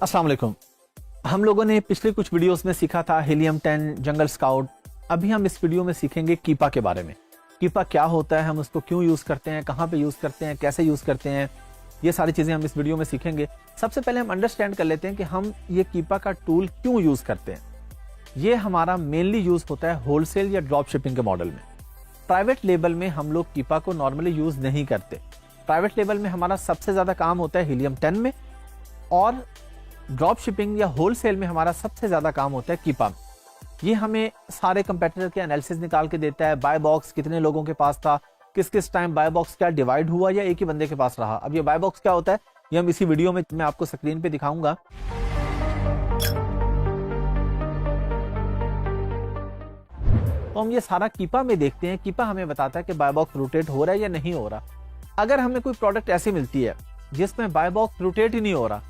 अस्सलाम वालेकुम। हम लोगों ने पिछले कुछ वीडियोस में सीखा था हीलियम 10, जंगल स्काउट। अभी हम इस वीडियो में सीखेंगे कीपा के बारे में। कीपा क्या होता है, हम उसको क्यों यूज़ करते हैं, कहाँ पे यूज़ करते हैं, कैसे यूज़ करते हैं, ये सारी चीज़ें हम इस वीडियो में सीखेंगे। सबसे पहले हम अंडरस्टैंड कर लेते हैं कि हम ये कीपा का टूल क्यों यूज़ करते हैं। ये हमारा मेनली यूज़ होता है होलसेल या ड्रॉप शिपिंग के मॉडल में। प्राइवेट लेबल में हम लोग कीपा को नॉर्मली यूज़ नहीं करते। प्राइवेट लेबल में हमारा सबसे ज़्यादा काम होता है हीलियम 10 में, और ड्रॉप शिपिंग या होलसेल में हमारा सबसे ज़्यादा काम होता है कीपा में। ये हमें सारे कंपेटिटर के एनालिसिस निकाल के देता है। बाय बॉक्स कितने लोगों के पास था, किस किस टाइम बाय बॉक्स क्या डिवाइड हुआ या एक ही बंदे के पास रहा। अब ये बाय बॉक्स क्या होता है, ये हम इसी वीडियो में मैं आपको स्क्रीन पे दिखाऊंगा। तो हम ये सारा कीपा में देखते हैं। कीपा हमें बताता है कि बाय बॉक्स रोटेट हो रहा है या नहीं हो रहा। अगर हमें कोई प्रोडक्ट ऐसी मिलती है जिसमें बाय बॉक्स रोटेट ही नहीं हो रहा,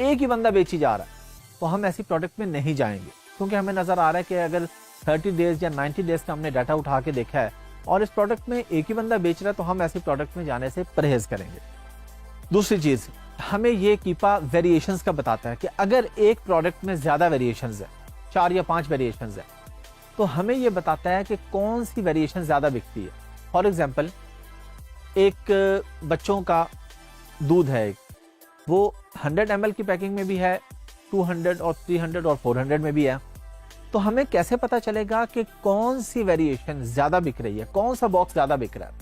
एक ही बंदा बेची जा रहा है, तो हम ऐसी प्रोडक्ट में नहीं जाएंगे, क्योंकि हमें नजर आ रहा है कि अगर 30 डेज या 90 डेज का हमने डाटा उठा के देखा है और इस प्रोडक्ट में एक ही बंदा बेच रहा है, तो हम ऐसी प्रोडक्ट में जाने से परहेज करेंगे। दूसरी चीज, हमें ये कीपा वेरिएशंस का बताता है कि अगर एक प्रोडक्ट में ज्यादा वेरिएशंस है, 4 या 5 वेरिएशंस है, तो हमें ये बताता है कि कौन सी वेरिएशन ज्यादा बिकती है। फॉर एग्जाम्पल, एक बच्चों का दूध है, वो 100 ml की पैकिंग में भी है, 200 और 300 और 400 में भी है। तो हमें कैसे पता चलेगा कि कौन सी वेरिएशन ज्यादा बिक रही है, कौन सा बॉक्स ज्यादा बिक रहा है।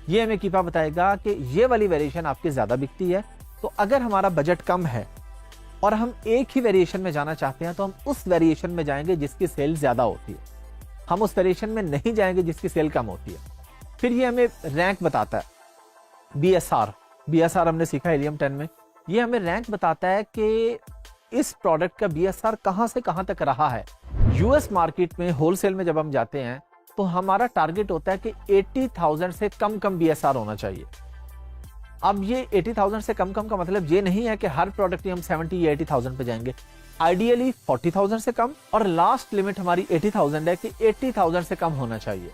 ये हमें कीपा बताएगा कि ये वाली वेरिएशन आपकी ज्यादा बिकती है। तो अगर हमारा बजट कम है और हम एक ही वेरिएशन में जाना चाहते हैं, तो हम उस वेरिएशन में जाएंगे जिसकी सेल ज्यादा होती है। हम उस वेरिएशन में नहीं जाएंगे जिसकी सेल कम होती है। फिर ये हमें रैंक बताता है। बीएसआर हमने सीखा हीलियम 10 में। ये हमें रैंक बताता है कि इस प्रोडक्ट का बीएसआर कहां से कहां तक रहा है। यूएस मार्केट में होलसेल में जब हम जाते हैं, तो हमारा टारगेट होता है कि 80,000 से कम बीएसआर होना चाहिए। अब ये 80,000 से कम का मतलब ये नहीं है कि हर प्रोडक्ट हम 70 या 80,000 पे जाएंगे। आइडियली 40,000 से कम, और लास्ट लिमिट हमारी 80,000 है कि 80,000 से कम होना चाहिए।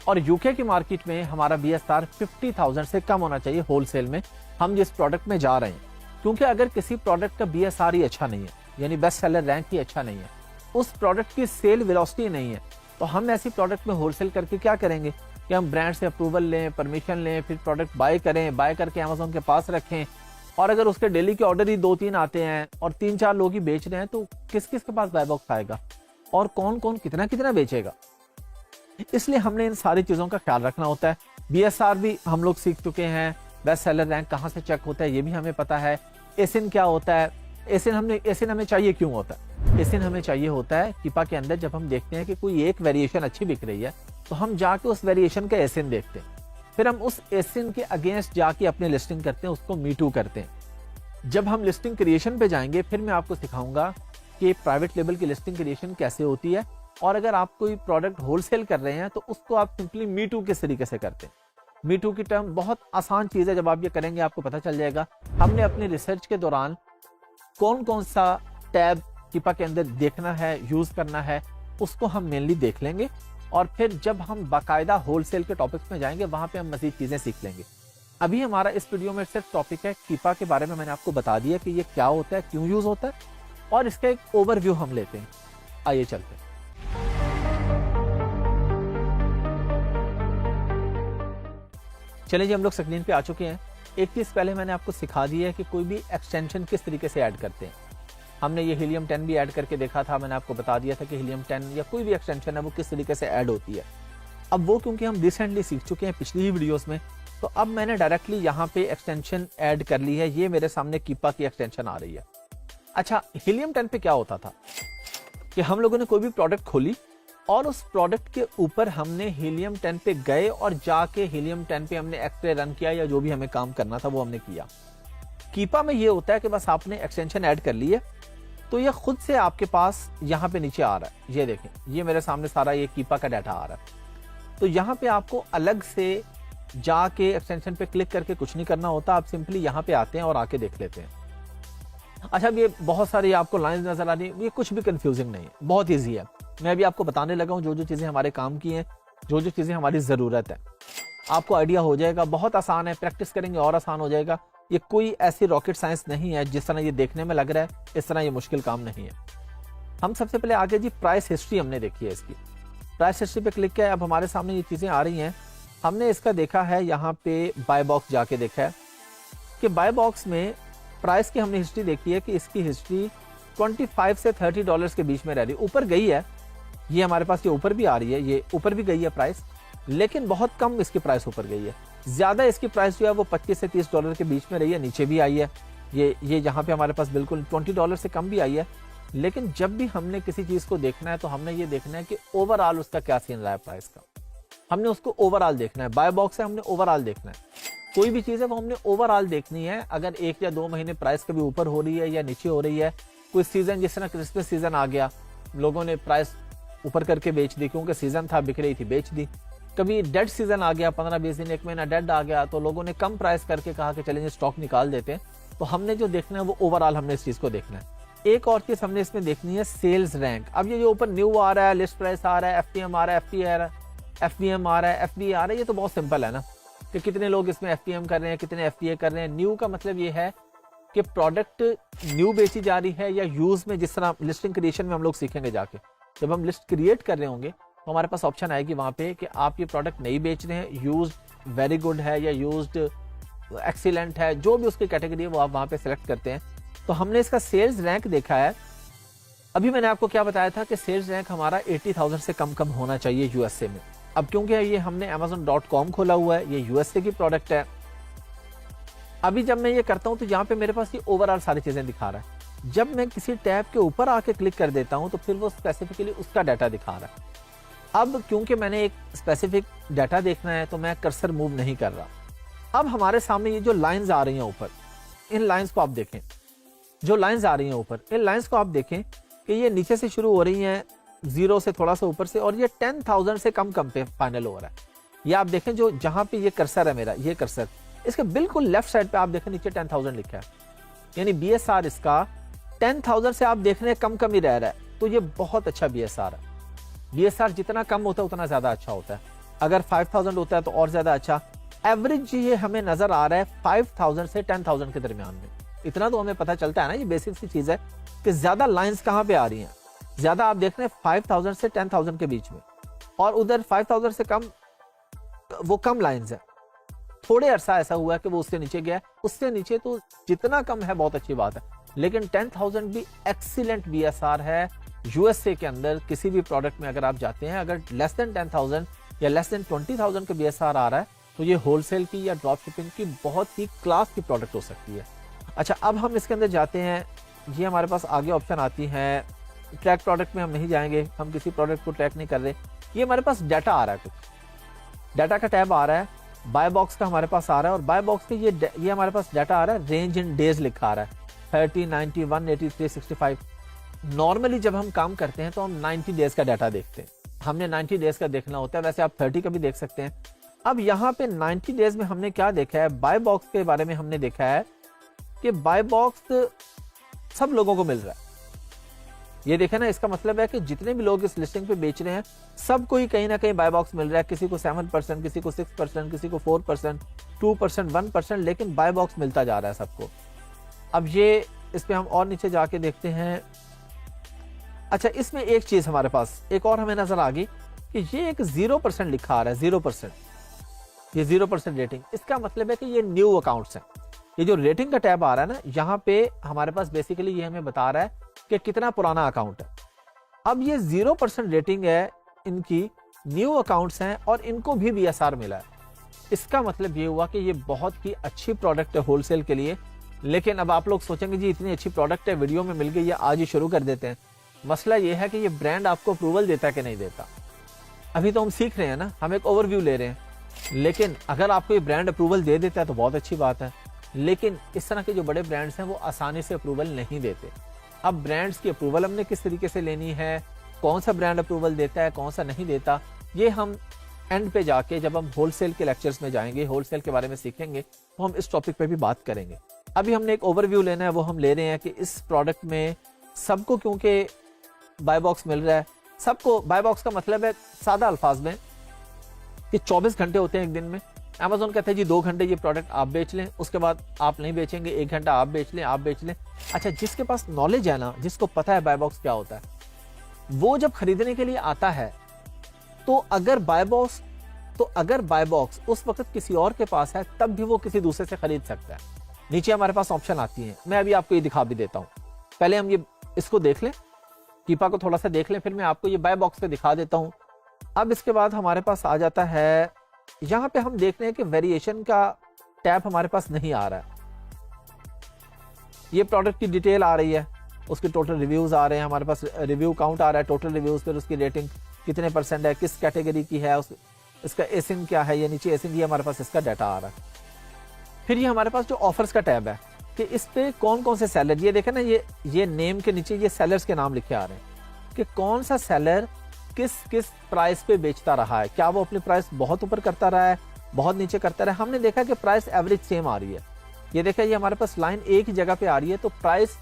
और यूके की मार्केट में हमारा बीएसआर 50,000 से कम होना चाहिए होलसेल में, हम जिस प्रोडक्ट में जा रहे हैं। क्योंकि अगर किसी प्रोडक्ट का बीएसआर ही अच्छा नहीं है, यानी बेस्ट सेलर रैंक ही अच्छा नहीं है, उस प्रोडक्ट की सेल वेलोसिटी नहीं है, तो हम ऐसी प्रोडक्ट में होलसेल करके क्या करेंगे कि हम ब्रांड से अप्रूवल लें, परमिशन लें, फिर प्रोडक्ट बाय करें, बाय करके अमेज़न के पास रखें। और अगर उसके डेली के ऑर्डर ही 2-3 आते हैं और 3-4 लोग ही बेच रहे हैं, तो किस किस के पास बाय बॉक्स आएगा और कौन कौन कितना कितना बेचेगा। इसलिए हमने इन सारी चीजों का ख्याल रखना होता है। बीएसआर भी हम लोग सीख चुके हैं, बेस्ट सेलर रैंक कहाँ से चेक होता है ये भी हमें पता है। एसिन क्या होता है, एसिन हमें चाहिए क्यों होता है। एसिन हमें चाहिए होता है कीपा के अंदर, जब हम देखते हैं कि कोई एक वेरिएशन अच्छी बिक रही है, तो हम जाके उस वेरिएशन का एसिन देखते हैं, फिर हम उस एसिन के अगेंस्ट जाके अपनी लिस्टिंग करते हैं, उसको मी टू करते हैं। जब हम लिस्टिंग क्रिएशन पे जाएंगे, फिर मैं आपको सिखाऊंगा कि प्राइवेट लेबल की लिस्टिंग क्रिएशन कैसे होती है। और अगर आप कोई प्रोडक्ट होलसेल कर रहे हैं, तो उसको आप सिंपली मी टू किस तरीके से करते हैं। मी टू की टर्म बहुत आसान चीज है, जब आप ये करेंगे आपको पता चल जाएगा। हमने अपनी रिसर्च के दौरान कौन कौन सा टैब कीपा के अंदर देखना है, यूज करना है, उसको हम मेनली देख लेंगे। और फिर जब हम बाकायदा होलसेल के टॉपिक्स में जाएंगे, वहां पे हम मजीद चीजें सीख लेंगे। अभी हमारा इस वीडियो में सिर्फ टॉपिक है कीपा के बारे में। मैंने आपको बता दिया कि ये क्या होता है, क्यों यूज होता है, और इसका एक ओवरव्यू हम लेते हैं। आइए चलते हैं। चलिए जी, हम लोग स्क्रीन पे आ चुके हैं। एक चीज पहले मैंने आपको सिखा दी है कि कोई भी एक्सटेंशन किस तरीके से ऐड करते हैं। हमने ये हीलियम 10 भी ऐड करके देखा था। मैंने आपको बता दिया था कि हीलियम 10 या कोई भी एक्सटेंशन है वो किस तरीके से ऐड होती है। अब वो क्योंकि हम रिसेंटली सीख चुके हैं पिछली ही वीडियोस में, तो अब मैंने डायरेक्टली यहाँ पे एक्सटेंशन ऐड कर ली है। ये मेरे सामने कीपा की एक्सटेंशन आ रही है। अच्छा, हीलियम 10 पे क्या होता था कि हम लोगों ने कोई भी प्रोडक्ट खोली और उस प्रोडक्ट के ऊपर हमने हीलियम 10 पे गए और जाके हीलियम 10 पे हमने एक्सरे रन किया, या जो भी हमें काम करना था वो हमने किया। कीपा में ये होता है कि बस आपने एक्सटेंशन ऐड कर ली है, तो ये खुद से आपके पास यहाँ पे नीचे आ रहा है। ये देखें, ये मेरे सामने सारा ये कीपा का डाटा आ रहा है। तो यहाँ पे आपको अलग से जाके एक्सटेंशन पे क्लिक करके कुछ नहीं करना होता। आप सिंपली यहाँ पे आते हैं और आके देख लेते हैं। अच्छा, अब ये बहुत सारी आपको लाइंस नजर आ रही है, ये कुछ भी कंफ्यूजिंग नहीं है, बहुत ईजी है। मैं अभी आपको बताने लगा हूँ जो जो चीजें हमारे काम की हैं, जो जो चीजें हमारी जरूरत है। आपको आइडिया हो जाएगा। बहुत आसान है, प्रैक्टिस करेंगे और आसान हो जाएगा। ये कोई ऐसी रॉकेट साइंस नहीं है, जिस तरह ये देखने में लग रहा है इस तरह ये मुश्किल काम नहीं है। हम सबसे पहले आगे जी प्राइस हिस्ट्री हमने देखी है इसकी। प्राइस हिस्ट्री पे क्लिक किया, अब हमारे सामने ये चीज़ें आ रही हैं। हमने इसका देखा है, यहाँ पे बाय बॉक्स जाके देखा है कि बाय बॉक्स में प्राइस की हमने हिस्ट्री देखी है कि इसकी हिस्ट्री 25 से $30 के बीच में रह रही, ऊपर गई है। ये हमारे पास ये ऊपर भी आ रही है, ये ऊपर भी गई है प्राइस, लेकिन बहुत कम इसकी प्राइस ऊपर गई है। ज़्यादा इसकी प्राइस जो है वो $25 से $30 के बीच में रही है, नीचे भी आई है। ये यहाँ पे हमारे पास बिल्कुल $20 से कम भी आई है। लेकिन जब भी हमने किसी चीज़ को देखना है तो हमने ये देखना है कि ओवरऑल उसका क्या सीन रहा है प्राइस का, हमने उसको ओवरऑल देखना है। बाय बॉक्स से हमने ओवरऑल देखना है, कोई भी चीज़ है वो हमने ओवरऑल देखनी है। अगर 1 या 2 महीने प्राइस कभी ऊपर हो रही है या नीचे हो रही है, कोई सीज़न जिस तरह क्रिसमस सीज़न आ गया, लोगों ने प्राइस ऊपर करके बेच दी क्योंकि सीज़न था, बिक रही थी, बेच दी। कभी डेड सीज़न आ गया, 15-20 दिन 1 महीना डेड आ गया, तो लोगों ने कम प्राइस करके कहा कि चलेंगे स्टॉक निकाल देते हैं। तो हमने जो देखना है वो ओवरऑल हमने इस चीज़ को देखना है। एक और चीज़ हमने इसमें देखनी है सेल्स रैंक। अब ये जो ऊपर न्यू आ रहा है, लिस्ट प्राइस आ रहा है, एफपीएम आ रहा है, एफपीए आ रहा है, एफबीएम आ रहा है, एफबीए आ रहा है, ये तो बहुत सिंपल है ना कि कितने लोग इसमें एफपीएम कर रहे हैं, कितने एफपीए कर रहे हैं। न्यू का मतलब ये है कि प्रोडक्ट न्यू बेची जा रही है या यूज में, जिस तरह लिस्टिंग क्रिएशन में हम लोग सीखेंगे जाके, जब हम लिस्ट क्रिएट कर रहे होंगे तो हमारे पास ऑप्शन आएगी वहाँ पे कि आप ये प्रोडक्ट नहीं बेच रहे हैं, यूज्ड वेरी गुड है या यूज्ड एक्सीलेंट है, जो भी उसकी कैटेगरी है वो आप वहाँ पे सिलेक्ट करते हैं। तो हमने इसका सेल्स रैंक देखा है। अभी मैंने आपको क्या बताया था कि सेल्स रैंक हमारा 80,000 से कम होना चाहिए यूएसए में। अब क्योंकि ये हमने amazon.com खोला हुआ है, ये यूएसए की प्रोडक्ट है। अभी जब मैं ये करता हूं तो यहाँ पे मेरे पास ये ओवरऑल सारी चीजें दिखा रहा है। जब मैं किसी टैब के ऊपर आके क्लिक कर देता हूं तो फिर वो स्पेसिफिकली उसका डाटा दिखा रहा है। अब क्योंकि मैंने एक स्पेसिफिक डाटा देखना है तो मैं कर्सर मूव नहीं कर रहा। अब हमारे सामने ये जो लाइंस आ रही हैं ऊपर, इन लाइंस को आप देखें, जो लाइंस आ रही हैं ऊपर, इन लाइंस को आप देखें कि ये नीचे से शुरू हो रही हैं, 0 से थोड़ा सा ऊपर से, और ये 10,000 से कम पे फाइनल हो रहा है। ये आप देखें, जो जहां पे ये कर्सर है मेरा, ये कर्सर, इसके बिल्कुल लेफ्ट साइड पे आप देखें नीचे 10,000 लिखा है, यानी बीएसआर इसका 10,000 से आप देख रहे हैं कम ही रह रहा है। तो ये बहुत अच्छा बीएसआर है। बीएसआर जितना कम होता है उतना ज्यादा अच्छा होता है। अगर 5,000 होता है तो और ज्यादा अच्छा। एवरेज ये हमें नजर आ रहा है 5,000 से 10,000 के दरमियान में। इतना तो हमें पता चलता है ना, ये बेसिक सी चीज है कि ज्यादा लाइंस कहाँ पे आ रही हैं। ज्यादा आप देख रहे हैं 5,000 से 10,000 के बीच में, और उधर 5,000 से कम वो कम लाइंस है। थोड़े अरसा ऐसा हुआ है कि वो उससे नीचे गया है, उससे नीचे तो जितना कम है बहुत अच्छी बात है, लेकिन 10,000 भी एक्सीलेंट बीएसआर है। यूएसए के अंदर किसी भी प्रोडक्ट में अगर आप जाते हैं, अगर लेस देन 10,000 या लेस देन 20,000 का बीएसआर आ रहा है तो ये होलसेल की या ड्रॉप शिपिंग की बहुत ही क्लास की प्रोडक्ट हो सकती है। अच्छा, अब हम इसके अंदर जाते हैं। ये हमारे पास आगे ऑप्शन आती है, ट्रैक प्रोडक्ट में हम नहीं जाएंगे, हम किसी प्रोडक्ट को ट्रैक नहीं कर रहे। ये हमारे पास डाटा आ रहा है, कुछ डाटा का टैब आ रहा है, बाय बॉक्स का हमारे पास आ रहा है, और बाय बॉक्स के ये हमारे पास डाटा आ रहा है, रेंज इन डेज लिखा आ रहा है, 30, 90, 180, 365। नॉर्मली जब हम काम करते हैं तो हम 90 डेज का डाटा देखते हैं, हमने 90 डेज का देखना होता है। वैसे आप 30 का भी देख सकते हैं। अब यहाँ पे 90 डेज में हमने क्या देखा है, बाय बॉक्स के बारे में हमने देखा है कि बाय बॉक्स सब लोगों को मिल रहा है। ये देखे ना, इसका मतलब है कि जितने भी लोग इस लिस्टिंग पे बेच रहे हैं सबको ही कहीं ना कहीं बाय बॉक्स मिल रहा है। किसी को 7%, किसी को 6%, किसी को 4%, 2%, 1%, लेकिन बाय बॉक्स मिलता जा रहा है सबको। अब ये इस पे हम और नीचे जाके देखते हैं। अच्छा, इसमें एक चीज हमारे पास एक और हमें नजर आ गई कि ये एक 0% लिखा आ रहा है, 0%, ये 0% रेटिंग। इसका मतलब है कि ये न्यू अकाउंट्स हैं। ये जो रेटिंग का टैब आ रहा है ना, यहाँ पे हमारे पास बेसिकली ये हमें बता रहा है कि कितना पुराना अकाउंट है। अब ये 0% रेटिंग है, इनकी न्यू अकाउंट्स हैं और इनको भी बीएसआर मिला है। इसका मतलब ये हुआ कि ये बहुत ही अच्छी प्रोडक्ट है होलसेल के लिए। लेकिन अब आप लोग सोचेंगे जी इतनी अच्छी प्रोडक्ट है, वीडियो में मिल गई है, आज ही शुरू कर देते हैं। मसला ये है कि ये ब्रांड आपको अप्रूवल देता है कि नहीं देता। अभी तो हम सीख रहे हैं ना, हम एक ओवरव्यू ले रहे हैं। लेकिन अगर आपको ये ब्रांड अप्रूवल दे देता है तो बहुत अच्छी बात है, लेकिन इस तरह के जो बड़े ब्रांड्स हैं वो आसानी से अप्रूवल नहीं देते। अब ब्रांड्स की अप्रूवल हमने किस तरीके से लेनी है, कौन सा ब्रांड अप्रूवल देता है, कौन सा नहीं देता, ये हम एंड पे जाके जब हम होलसेल के लेक्चर्स में जाएंगे, होलसेल के बारे में सीखेंगे, तो हम इस टॉपिक पे भी बात करेंगे। अभी हमने एक ओवरव्यू लेना है, वो हम ले रहे हैं कि इस प्रोडक्ट में सबको क्योंकि बाय बॉक्स मिल रहा है, सबको बाय बॉक्स का मतलब है सादा अल्फाज में कि 24 घंटे होते हैं एक दिन में, Amazon कहते हैं जी 2 घंटे ये प्रोडक्ट आप बेच लें, उसके बाद आप नहीं बेचेंगे, 1 घंटा आप बेच लें। अच्छा, जिसके पास नॉलेज है ना, जिसको पता है बाय बॉक्स क्या होता है, वो जब खरीदने के लिए आता है तो अगर बाय बॉक्स उस वक्त किसी और के पास है, तब भी वो किसी दूसरे से खरीद सकता है। नीचे हमारे पास ऑप्शन आती है, मैं अभी आपको ये दिखा भी देता हूँ। पहले हम ये इसको देख लें, कीपा को थोड़ा सा देख लें, फिर मैं आपको ये बाय बॉक्स पे दिखा देता हूँ। अब इसके बाद हमारे पास आ जाता है, यहाँ पे हम देख रहे हैं कि वेरिएशन का टैब हमारे पास नहीं आ रहा है। ये प्रोडक्ट की डिटेल आ रही है, उसके टोटल रिव्यूज आ रहे हैं, हमारे पास रिव्यू काउंट आ रहा है, टोटल रिव्यूज, फिर उसकी रेटिंग कितने % है, किस कैटेगरी की है, इसका एसिन क्या है, ये नीचे एसिन, ये हमारे पास इसका डाटा आ रहा है। फिर ये हमारे पास जो ऑफर्स का टैब है कि इस पे कौन कौन से सेलर, ये देखें ना, ये नेम के नीचे ये सेलर्स के नाम लिखे आ रहे हैं कि कौन सा सेलर किस किस प्राइस पे बेचता रहा है, क्या वो अपनी प्राइस बहुत ऊपर करता रहा है, बहुत नीचे करता रहा है। हमने देखा कि प्राइस एवरेज सेम आ रही है। ये देखा, ये हमारे पास लाइन एक ही जगह पे आ रही है, तो प्राइस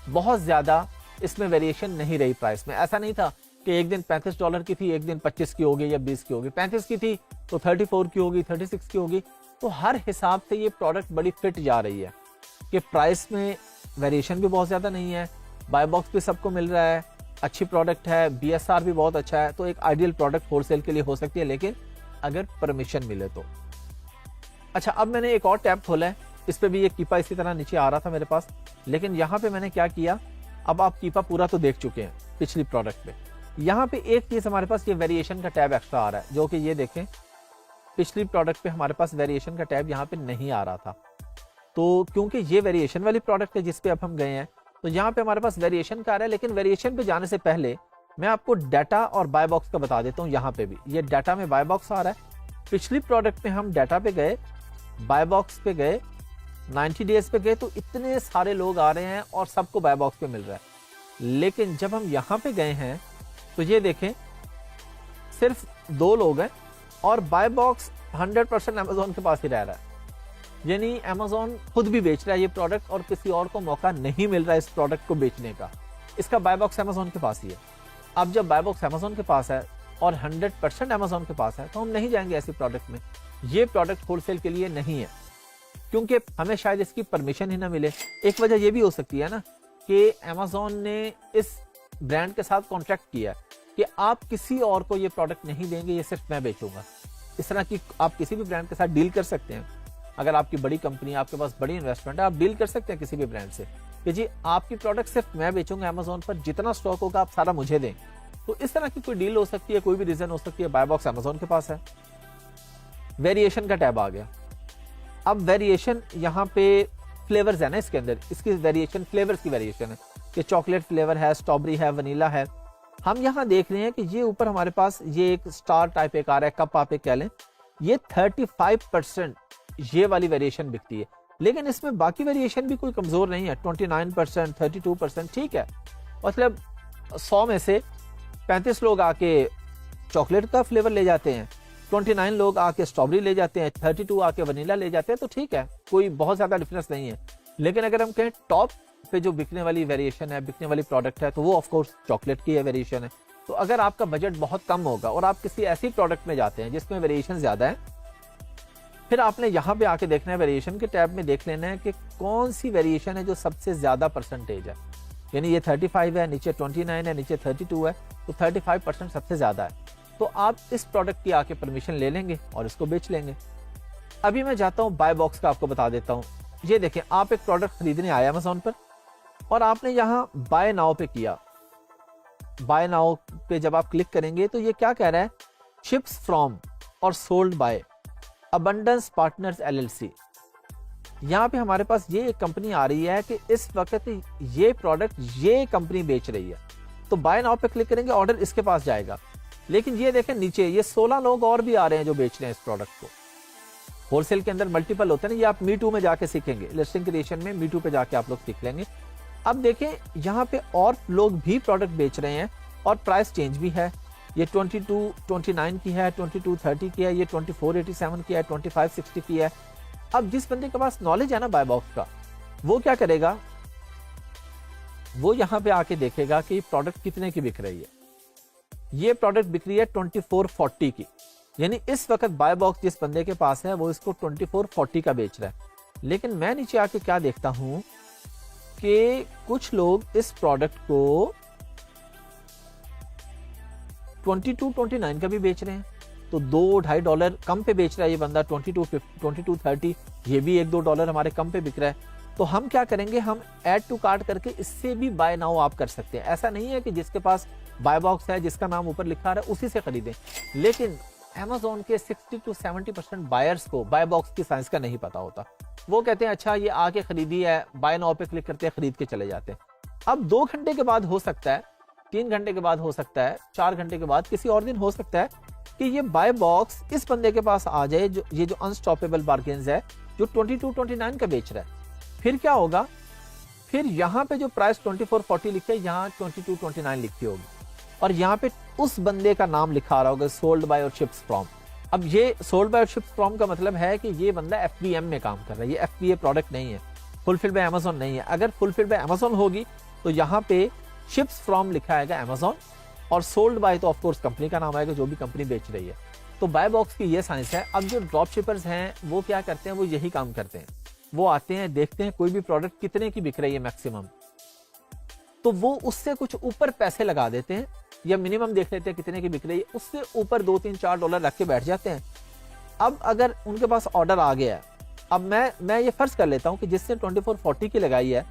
बहुत ज्यादा इसमें वेरिएशन नहीं रही प्राइस में। ऐसा नहीं था कि एक दिन $35 की थी, एक दिन 25 की होगी या 20 की होगी, 35 की थी तो 34 की होगी, 36 की होगी। तो हर हिसाब से ये प्रोडक्ट बड़ी फिट जा रही है कि प्राइस में वेरिएशन भी बहुत ज्यादा नहीं है, बाय बॉक्स भी सबको मिल रहा है, अच्छी प्रोडक्ट है, BSR भी बहुत अच्छा है। तो एक आइडियल प्रोडक्ट होलसेल के लिए हो सकती है, लेकिन अगर परमिशन मिले तो। अच्छा, अब मैंने एक और टैब खोला है, इस पे भी ये कीपा इसी तरह नीचे आ रहा था मेरे पास, लेकिन यहाँ पे मैंने क्या किया, अब आप कीपा पूरा तो देख चुके हैं पिछली प्रोडक्ट पे। यहाँ पे एक चीज हमारे पास ये वेरिएशन का टैब एक्स्ट्रा आ रहा है, जो कि ये देखें, पिछली प्रोडक्ट पे हमारे पास वेरिएशन का टैब यहाँ पे नहीं आ रहा था। तो क्योंकि ये वेरिएशन वाली प्रोडक्ट है जिस पे अब हम गए हैं, तो यहाँ पे हमारे पास वेरिएशन का आ रहा है। लेकिन वेरिएशन पे जाने से पहले मैं आपको डाटा और बाय बॉक्स का बता देता हूँ। यहाँ पे भी ये डाटा में बाय बॉक्स आ रहा है। पिछली प्रोडक्ट में हम डाटा पे गए, बाय बॉक्स पे गए, 90 डेज पे गए, तो इतने सारे लोग आ रहे हैं और सबको बाय बॉक्स पे मिल रहा है। लेकिन जब हम यहाँ पे गए हैं तो ये देखें, सिर्फ 2 लोग हैं और बाय बॉक्स 100% अमेजोन के पास ही रह रहा है। यानी अमेजोन खुद भी बेच रहा है ये प्रोडक्ट और किसी और को मौका नहीं मिल रहा है इस प्रोडक्ट को बेचने का। इसका बाय बॉक्स अमेजोन के पास ही है। अब जब बाय बॉक्स अमेजोन के पास है और 100% अमेजोन के पास है, तो हम नहीं जाएंगे ऐसी प्रोडक्ट में। ये प्रोडक्ट होलसेल के लिए नहीं है, क्योंकि हमें शायद इसकी परमिशन ही ना मिले। एक वजह ये भी हो सकती है ना कि अमेजोन ने इस ब्रांड के साथ कॉन्ट्रैक्ट किया है कि आप किसी और को ये प्रोडक्ट नहीं देंगे, ये सिर्फ मैं बेचूंगा। इस तरह की आप किसी भी ब्रांड के साथ डील कर सकते हैं। अगर आपकी बड़ी कंपनी, आपके पास बड़ी इन्वेस्टमेंट है, आप डील कर सकते हैं किसी भी ब्रांड से कि जी आपकी प्रोडक्ट सिर्फ मैं बेचूंगा अमेजोन पर, जितना स्टॉक होगा आप सारा मुझे दें। तो इस तरह की कोई डील हो सकती है, कोई भी रीजन हो सकती है। बाय बॉक्स अमेजोन के पास है। वेरिएशन का टैब आ गया। अब वेरिएशन यहाँ पे फ्लेवर्स है ना, इसके अंदर इसकी वेरिएशन, फ्लेवर्स की वेरिएशन है कि चॉकलेट फ्लेवर है, स्ट्रॉबेरी है, वनीला है। हम यहाँ देख रहे हैं कि ये ऊपर हमारे पास ये एक स्टार टाइप एक आ रहा है, कप आप एक कह लें, ये 35% ये वाली वेरिएशन बिकती है। लेकिन इसमें बाकी वेरिएशन भी कोई कमजोर नहीं है। 29%, 32%, ठीक है। मतलब 100 में से 35 लोग आके चॉकलेट का फ्लेवर ले जाते हैं, 29 लोग आके स्ट्रॉबेरी ले जाते हैं, 32 आके वनीला ले जाते हैं, तो ठीक है, कोई बहुत ज्यादा डिफरेंस नहीं है। लेकिन अगर हम कहें टॉप पे जो बिकने वाली वेरिएशन है, बिकने वाली प्रोडक्ट है, तो वो ऑफ कोर्स चॉकलेट की है वेरिएशन है। तो अगर आपका बजट बहुत कम होगा और आप किसी ऐसी प्रोडक्ट में जाते हैं जिसमें वेरिएशन ज्यादा है, फिर आपने यहाँ पे आके देखना है, वेरिएशन के टैब में देख लेना है कि कौन सी वेरिएशन है जो सबसे ज्यादा परसेंटेज है। यानी ये 35 है, नीचे 29 है, नीचे 32 है, तो 35% सबसे ज्यादा है। तो आप इस प्रोडक्ट की आके परमिशन ले लेंगे और इसको बेच लेंगे। अभी मैं जाता हूँ बाय बॉक्स का, आपको बता देता हूँ। ये देखें, आप एक प्रोडक्ट खरीदने आए अमेजोन पर और आपने यहाँ बाय नाउ पे किया। बाय नाउ पे जब आप क्लिक करेंगे तो ये क्या कह रहा है, शिप्स फ्रॉम और sold by abundance partners LLC। यहाँ पे हमारे पास ये एक कंपनी आ रही है कि इस वक्त ये प्रोडक्ट ये कंपनी बेच रही है। तो बाय नाउ पे क्लिक करेंगे, ऑर्डर इसके पास जाएगा। लेकिन ये देखें नीचे, ये 16 लोग और भी आ रहे हैं जो बेच रहे हैं इस प्रोडक्ट को। होलसेल के अंदर मल्टीपल होते हैं ना, ये आप मी टू में जाके सीखेंगे, लिस्टिंग क्रिएशन में मी टू पे जाके आप लोग सीख लेंगे। अब देखें, यहाँ पे और लोग भी प्रोडक्ट बेच रहे हैं और प्राइस चेंज भी है। ये 2229 की है, 2230 की है, ये 2487 की है, 2560 की है। अब जिस बंदे के पास नॉलेज है ना बाय बॉक्स का, वो क्या करेगा, वो यहाँ पे आके देखेगा कि प्रोडक्ट कितने की बिक रही है। ये प्रोडक्ट बिक रही है 2440 की। यानी इस वक्त बाय बॉक्स जिस बंदे के पास है वो इसको 2440 का बेच रहा है। लेकिन मैं नीचे आके क्या देखता हूं कि कुछ लोग इस प्रोडक्ट को 2229 का भी बेच रहे हैं, तो $2-2.5 कम पे बेच रहा है ये बंदा, 2230, ये भी $1-2 हमारे कम पे बिक रहा है। तो हम क्या करेंगे, हम ऐड टू कार्ट करके इससे भी बाय नाउ आप कर सकते हैं। ऐसा नहीं है कि जिसके पास बाय बॉक्स है, जिसका नाम ऊपर लिखा रहा है, उसी से खरीदें। लेकिन Amazon के 60-70% बायर्स को बाय बॉक्स की साइंस का नहीं पता होता। वो कहते हैं अच्छा ये आके खरीदी है, बाय नाउ पे क्लिक करते हैं, खरीद के चले जाते हैं। अब 2 घंटे के बाद हो सकता है, 3 घंटे के बाद हो सकता है, 4 घंटे के बाद, किसी और दिन हो सकता है कि ये बाय बॉक्स इस बंदे के पास आ जाए, जो ये जो अनस्टॉपेबल बार्गेन्स है, जो 2229 का बेच रहा है। फिर क्या होगा, फिर यहाँ पे जो प्राइस 2440 लिखे, यहाँ 2229 लिखी होगी, और यहाँ पे उस बंदे का नाम लिखा आ रहा होगा, सोल्ड बाय और शिप्स फ्रॉम। अब ये सोल्ड बाय और शिप्स फ्रॉम का मतलब है कि ये बंदा FBM में काम कर रहा है, ये FBA प्रोडक्ट नहीं है, फुलफिल बाय अमेजोन नहीं है। अगर फुलफिल बाय अमेजोन होगी तो यहाँ पे शिप्स फ्रॉम लिखा आएगा अमेजोन, और सोल्ड बाय तो ऑफ कोर्स कंपनी का नाम आएगा, जो भी कंपनी बेच रही है। तो बाय बॉक्स की ये साइंस है। अब जो ड्रॉप शिपर्स हैं वो क्या करते हैं, वो यही काम करते हैं। वो आते हैं, देखते हैं कोई भी प्रोडक्ट कितने की बिक रही है मैक्सिमम, तो वो उससे कुछ ऊपर पैसे लगा देते हैं, या मिनिमम देख लेते हैं कितने की बिक रही है, उससे ऊपर $2-3-4 रख के बैठ जाते हैं। अब अगर उनके पास ऑर्डर आ गया है, अब मैं ये फर्ज कर लेता हूं कि जिसने 2440 की लगाई है,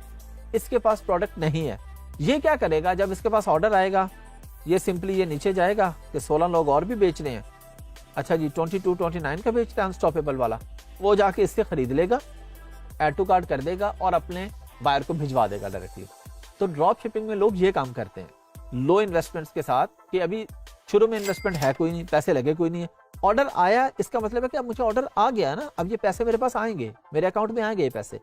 इसके पास प्रोडक्ट नहीं है। ये क्या करेगा, जब इसके पास ऑर्डर आएगा, ये सिंपली ये नीचे जाएगा कि 16 लोग और भी बेच रहे हैं, अच्छा जी 2229 का बेच रहा है अनस्टॉपेबल वाला, वो जाके इससे खरीद लेगा, ऐड टू कार्ट कर देगा और अपने बायर को भिजवा देगा डायरेक्टली। तो ड्रॉप शिपिंग में लोग ये काम करते हैं लो इन्वेस्टमेंट्स के साथ, कि अभी शुरू में इन्वेस्टमेंट है कोई नहीं, पैसे लगे कोई नहीं है, ऑर्डर आया, इसका मतलब है कि अब मुझे ऑर्डर आ गया ना, अब ये पैसे मेरे पास आएंगे, मेरे अकाउंट में आएंगे ये पैसे।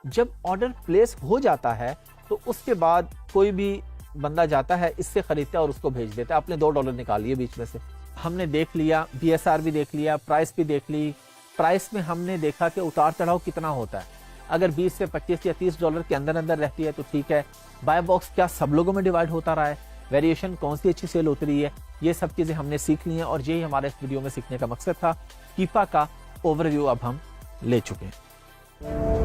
जब ऑर्डर प्लेस हो जाता है तो उसके बाद कोई भी बंदा जाता है, इससे खरीदता है और उसको भेज देता है, अपने $2 निकाल लिए बीच में से। हमने देख लिया, BSR भी देख लिया, प्राइस भी देख ली। प्राइस में हमने देखा कि उतार चढ़ाव कितना होता है। अगर 20 से 25 या $30 के अंदर अंदर रहती है तो ठीक है। बाय बॉक्स क्या सब लोगों में डिवाइड होता रहा है, वेरिएशन कौन सी अच्छी सेल होती रही है, ये सब चीजें हमने सीख ली हैं, और यही हमारे इस वीडियो में सीखने का मकसद था। कीपा का ओवरव्यू अब हम ले चुके हैं।